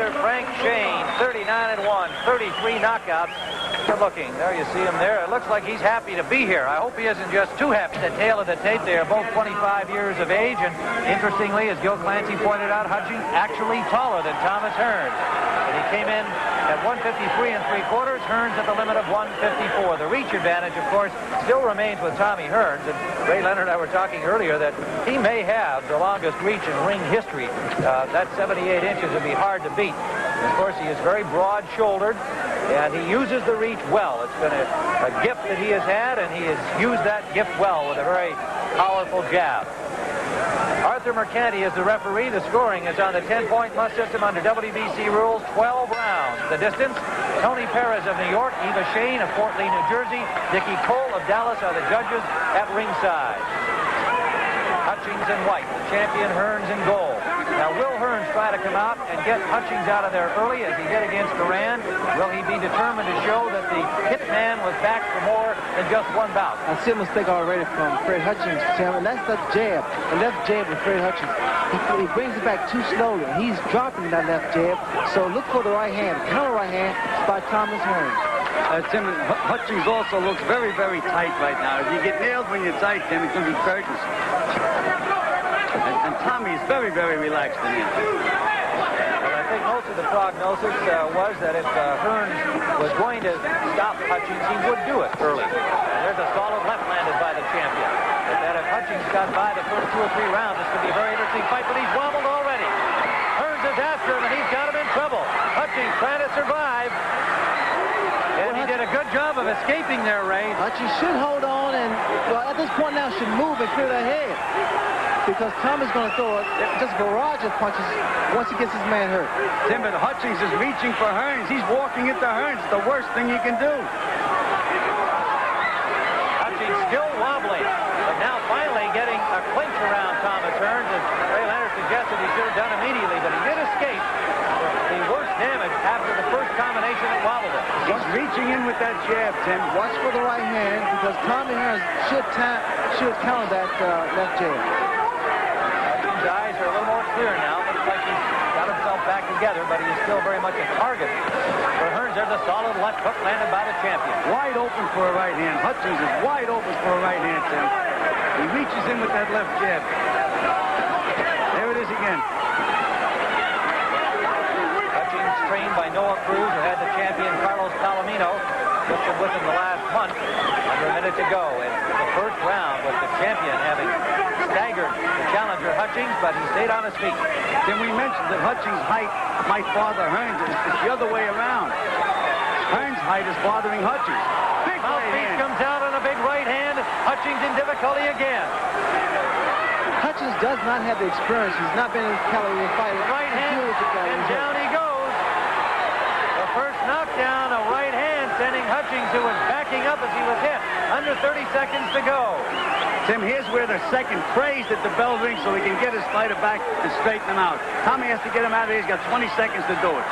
Arthur Frank Shane, 39-1, 33 knockouts. Good looking. There you see him there. It looks like he's happy to be here. I hope he isn't just too happy. The tail of the tape, they are both 25 years of age, and interestingly, as Gil Clancy pointed out, Hutchings actually taller than Thomas Hearns. And he came in at 153 3/4, Hearns at the limit of 154. The reach advantage, of course, still remains with Tommy Hearns, and Ray Leonard and I were talking earlier that he may have the longest reach in ring history. That 78 inches would be hard to beat. And of course, he is very broad-shouldered, and he uses the reach well. It's been a gift that he has had, and he has used that gift well with a very powerful jab. Arthur Mercanti is the referee. The scoring is on the 10-point must system under WBC rules, 12 rounds. The distance, Tony Perez of New York, Eva Shane of Fort Lee, New Jersey, Dickie Cole of Dallas are the judges at ringside. Hutchings in white, champion Hearns in gold. Now, will Hearns try to come out and get Hutchings out of there early as he did against Duran? Will he be determined to show that the hitman was back for more than just one bout? I see a mistake already from Fred Hutchings, Tim, and that's the jab. The left jab of Fred Hutchings. He brings it back too slowly. He's dropping that left jab, so look for the right hand. Counter right hand by Thomas Hearns. Tim, Hutchings also looks very, very tight right now. If you get nailed when you're tight, Tim, it's going to be curtains. And Tommy is very, very relaxed in here. Well, I think most of the prognosis was that if Hearns was going to stop Hutchings, he would do it early. And there's a solid left landed by the champion. But that if Hutchings got by the first 2 or 3 rounds, this could be a very interesting fight, but he's wobbled already. Hearns is after him, and he's got him in trouble. Hutchings trying to survive. And he did a good job of escaping there, Ray. Hutchings should hold on and, well, at this point now, should move and clear that head. Because Tommy's going to throw just a barrage of punches once he gets his man hurt. Tim, but Hutchings is reaching for Hearns. He's walking into Hearns. It's the worst thing you can do. Hutchings still wobbling, but now finally getting a clinch around Thomas Hearns, as Ray Leonard suggested he should have done immediately, but he did escape the worst damage after the first combination that wobbled him. He's reaching in with that jab, Tim. Watch for the right hand, because Tommy Hearns should counter that left jab. His eyes are a little more clear now. Looks like he's got himself back together, but he is still very much a target for Hearns. There's a solid left hook landed by the champion. Wide open for a right hand. Hutchings is wide open for a right hand, Tim. He reaches in with that left jab. There it is again. Hutchings, trained by Noah Cruz, who had the champion Carlos Palomino just within the last month, under a minute to go. In the first round, with the champion having staggered the challenger Hutchings, but he stayed on his feet. Then we mentioned that Hutchings' height might bother Hearns. It's the other way around. Hearns' height is bothering Hutchings. Big Mouthpiece comes out on a big right hand. Hutchings in difficulty again. Hutchings does not have the experience. He's not been in Cali fighting. Right hand, and down he goes. The first knockdown, a right hand, sending Hutchings, who was backing up as he was hit. Under 30 seconds to go. Tim, here's where the second prays that the bell rings so he can get his fighter back and straighten him out. Tommy has to get him out of here. He's got 20 seconds to do it.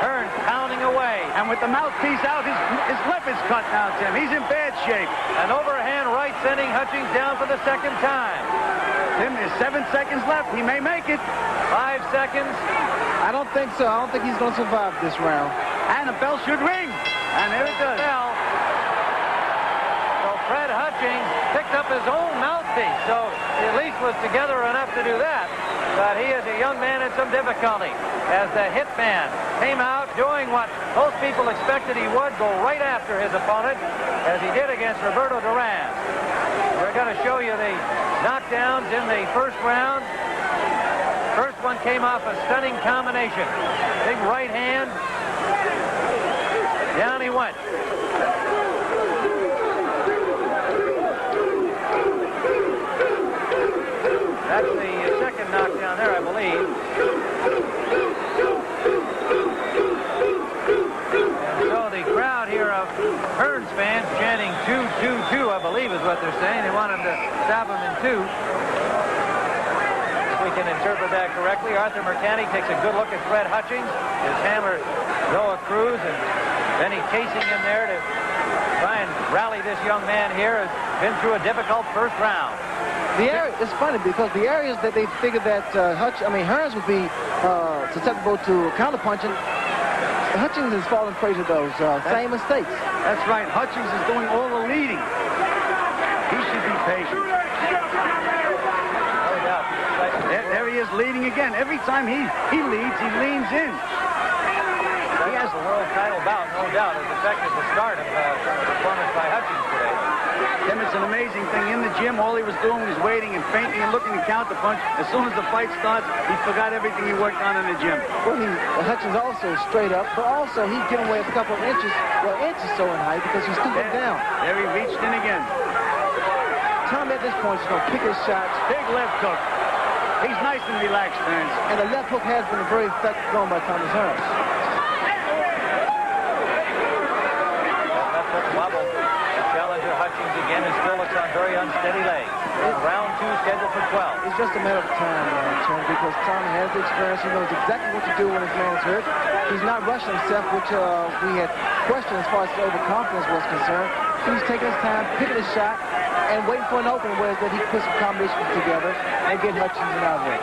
Hearns pounding away. And with the mouthpiece out, his lip is cut now, Tim. He's in bad shape. An overhand right sending Hutchings down for the second time. Tim, there's 7 seconds left. He may make it. 5 seconds. I don't think so. I don't think he's going to survive this round. And the bell should ring. And there it does. Bell. So Fred Hutchings picked up his own mouthpiece. So he at least was together enough to do that. But he is a young man in some difficulty, as the hitman came out doing what most people expected he would, go right after his opponent, as he did against Roberto Duran. We're going to show you the knockdowns in the first round. First one came off a stunning combination. Big right hand. Down he went. That's the second knockdown there, I believe. And so the crowd here of Hearns fans chanting 2-2-2, I believe is what they're saying. They want him to stop him in 2. If we can interpret that correctly. Arthur Mercanti takes a good look at Fred Hutchings. His hammer, Noah Cruz, and Benny Casing in there to try and rally this young man here. Has been through a difficult first round. The area, it's funny because the areas that they figured that Hearns would be susceptible to counterpunching, Hutchings has fallen prey to those same mistakes. That's right. Hutchings is doing all the leading. He should be patient. No doubt. There he is leading again. Every time he leads, he leans in. He has the world title bout, no doubt, has affected the start of performance by Hutchings today. Tim, it's an amazing thing. In the gym, all he was doing was waiting and feinting and looking to counterpunch. As soon as the fight starts, he forgot everything he worked on in the gym. Well, Hutchings also straight up, but also he's giving away a couple of inches, so in height because he's stooping down. There he reached in again. Tommy at this point is going to pick his shots. Big left hook. He's nice and relaxed, Hearns. And the left hook has been a very effective going by Thomas Hearns. Left hook wobble. Challenger Hutchings again and still looks on very unsteady legs. Round 2 scheduled for 12. It's just a matter of time, Tim, because Tommy has the experience. He knows exactly what to do when his man's hurt. He's not rushing himself, which we had questioned as far as his overconfidence was concerned. He's taking his time, picking his shot, and waiting for an opening where that he can put some combinations together and get Hutchings in our way.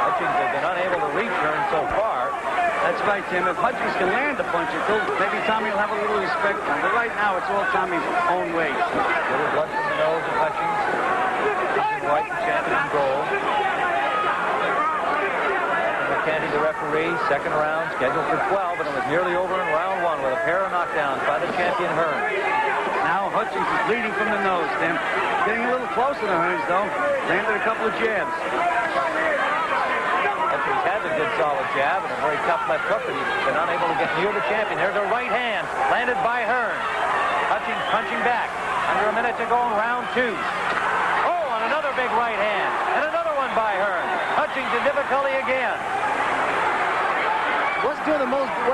Hutchings has been unable to reach Hearns so far. That's right, Tim. If Hutchings can land a punch or two, maybe Tommy will have a little respect for him. But right now, it's all Tommy's own way. Little blood from the nose of Hutchings. White, the champion in gold. McKenty, the referee, second round, scheduled for 12, and it was nearly over in round 1 with a pair of knockdowns by the champion Hearns. Now Hutchings is leading from the nose, Tim. Getting a little closer to Hearns, though. Landed a couple of jabs. Hutchings has a good solid jab and a very tough left hook, but he's been unable to get near the champion. There's a right hand landed by Hearns. Hutchings punching back. Under a minute to go in round 2. Oh, and another big right hand. And another one by Hearns. Hutchings in difficulty again. What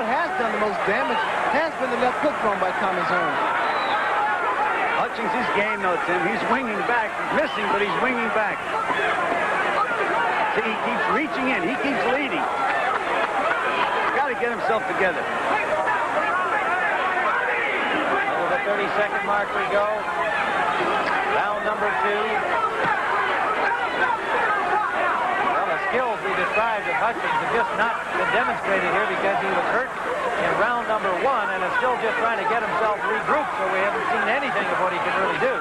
has done the most damage has been the left hook thrown by Thomas Hearns. Hutchings' his game, though, Tim. He's winging back. He's missing, but he's winging back. See, he keeps reaching in. He keeps leading. He's got to get himself together. Over the 30-second mark we go. Round number 2. Skills we described of Hutchings have just not been demonstrated here because he was hurt in round number 1 and is still just trying to get himself regrouped, so we haven't seen anything of what he can really do.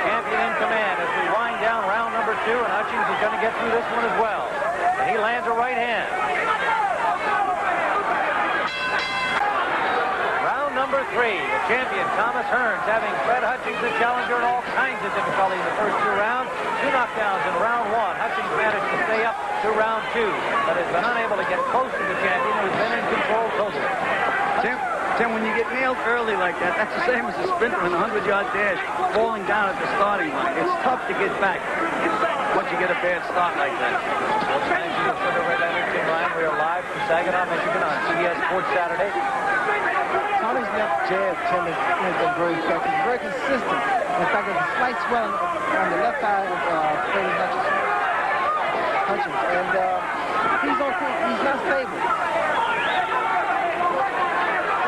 Champion in command as we wind down round number 2, and Hutchings is going to get through this one as well. And he lands a right hand. Number 3, the champion, Thomas Hearns, having fed Hutchings the challenger in all kinds of difficulty in the first 2 rounds. 2 knockdowns in round 1. Hutchings managed to stay up to round 2, but has been unable to get close to the champion who has been in control totally. Tim, when you get nailed early like that, that's the same as a sprinter in the 100-yard dash, falling down at the starting line. It's tough to get back once you get a bad start like that. Well, thank you for the Red Energy Line. We are live from Saginaw, Michigan on CBS Sports Saturday. Tommy's left jab, Tim, has been very effective, very consistent. In fact, there's a slight swelling on the left eye of Freddie Hutchings. And he's not stable.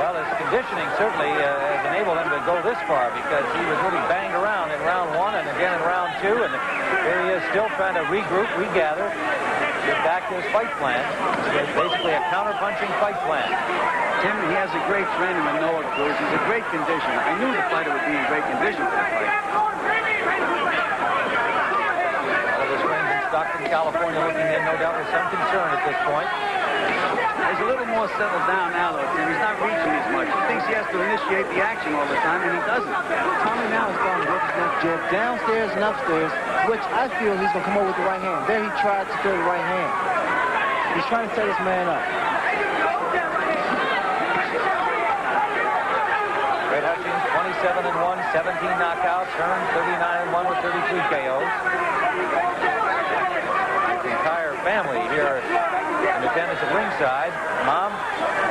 Well, his conditioning certainly has enabled him to go this far because he was really banged around in round 1 and again in round 2. And here he is still trying to regroup, regather, get back to his fight plan. It's basically a counter-punching fight plan. Tim, he has a great trainer in Noah Cruz. He's a great conditioner. I knew the fighter would be in great condition for the fight. Oliver Springs in Stockton, California, looking in, no doubt, with some concern at this point. He's a little more settled down now, though, Tim. He's not reaching as much. He thinks he has to initiate the action all the time, and he doesn't. Tommy now is going to work his left jab downstairs and upstairs, which I feel he's going to come over with the right hand. There he tried to throw the right hand. He's trying to set his man up. Fred Hutchings, 27-1, 17 knockouts. Hearns, 39-1 with 33 KOs. The entire family here in attendance at ringside. Mom,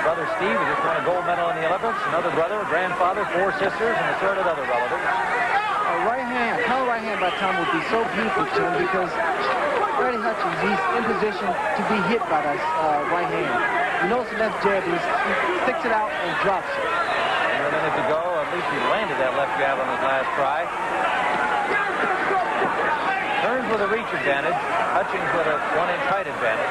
brother Steve, who just won a gold medal in the Olympics. Another brother, grandfather, 4 sisters, and assorted other relatives. A right hand, counter right hand by Tom would be so beautiful to him because Freddie Hutchings, he's in position to be hit by that right hand. You notice the left jab, he sticks it out and drops it. Under a minute to go of At least he landed that left jab on his last try. Hearns with a reach advantage. Hutchings with a 1-inch height advantage.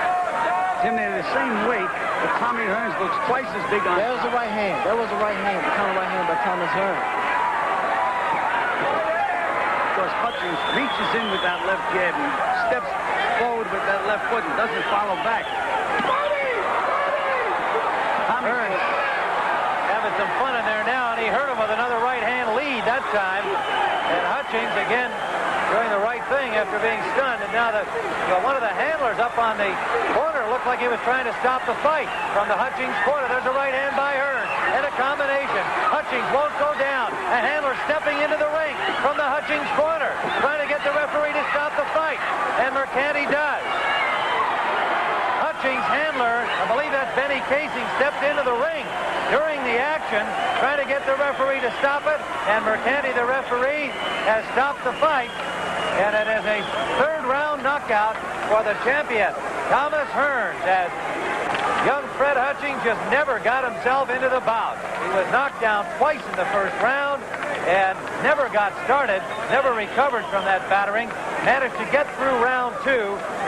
Tim, they're the same weight, but Tommy Hearns looks twice as big on. That was the right hand. That was the right hand. The counter right hand by Thomas Hearns. Because Hutchings reaches in with that left jab and steps forward with that left foot and doesn't follow back. Hearns having some fun in there now, and he hurt him with another right hand lead that time. And Hutchings again doing the right thing after being stunned. And now one of the handlers up on the corner looked like he was trying to stop the fight from the Hutchings corner. There's a right hand by Hearns and a combination. Hutchings won't go down. A handler stepping into the ring from the Hutchings corner, trying to get the referee to stop the fight. And Mercanti does. Hutchings' handler, I believe that's Benny Casing, stepped into the ring during the action, trying to get the referee to stop it. And Mercanti, the referee, has stopped the fight. And it is a third-round knockout for the champion, Thomas Hearns, as young Fred Hutchings just never got himself into the bout. He was knocked down twice in the first round and never got started, never recovered from that battering, managed to get through round 2,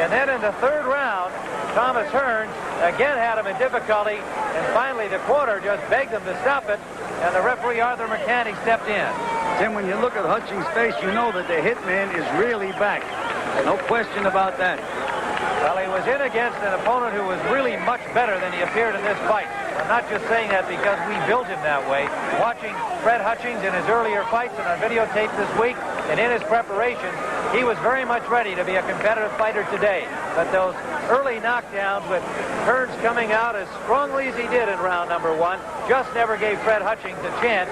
and then in the third round, Thomas Hearns again had him in difficulty, and finally the corner just begged him to stop it, and the referee, Arthur Mercanti, stepped in. Tim, when you look at Hutchings' face, you know that the hitman is really back. No question about that. Well, he was in against an opponent who was really much better than he appeared in this fight. I'm not just saying that because we built him that way. Watching Fred Hutchings in his earlier fights and on videotape this week and in his preparation, he was very much ready to be a competitive fighter today. But those early knockdowns with Hearns coming out as strongly as he did in round number 1 just never gave Fred Hutchings a chance.